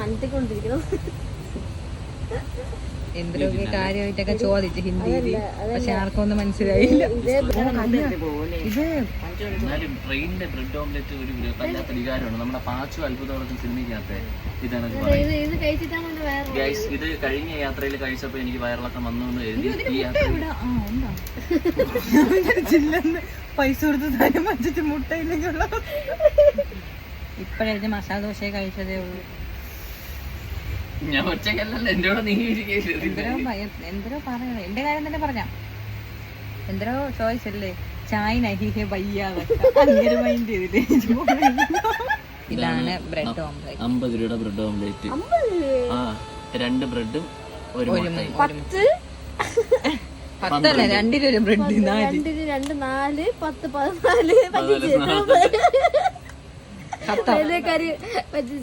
അന്തിക്കൊണ്ടിരിക്കണം. എന്തൊക്കെ കാര്യമായിട്ടൊക്കെ ചോദിച്ചു ഹിന്ദിയിൽ, പക്ഷെ ആർക്കും ഒന്നും മനസ്സിലായില്ല. ട്രെയിനിന്റെ ബ്രെഡ് ഓംലെറ്റ് ഒരു വല്ലാത്ത വികാരമാണ്. നമ്മുടെ പാച്ചു അത്ഭുതങ്ങളൊക്കെ സിനിമയ്ക്കകത്ത് ഇതാണ്. ഇത് കഴിഞ്ഞ യാത്രയിൽ കഴിച്ചപ്പോ എനിക്ക് വയറിളക്കം വന്നു എന്ന് എഴുതി. ഈ യാത്ര പൈസ കൊടുത്ത് തന്നെ മറ്റിട്ട് മുട്ടയിലേക്കുള്ള ഇപ്പഴേ മസാല ദോശ കഴിച്ചതേ ഉള്ളൂ. ഞാൻ ഒറ്റക്കല്ലല്ലോ, എന്റെ കൂടെ നീ എന്തോ പറയണേ, എന്റെ കാര്യം തന്നെ പറഞ്ഞ എന്തോ ചോയ്സല്ലേ, ചായ നഹിഹെ വയ്യാതൊക്കെ അങ്ങനെ മൈൻഡ് ചെയ്തില്ലേ. ഇതാണ് ബ്രെഡ് ഓംലെറ്റ്. 50 രൂപയുടെ ബ്രെഡ് ഓംലെറ്റ്. ആ 2 ബ്രെഡും ഒരു മുട്ടയും. 10 അല്ല, 2 രൂപ ബ്രെഡ്. 2 2 4 10 14 15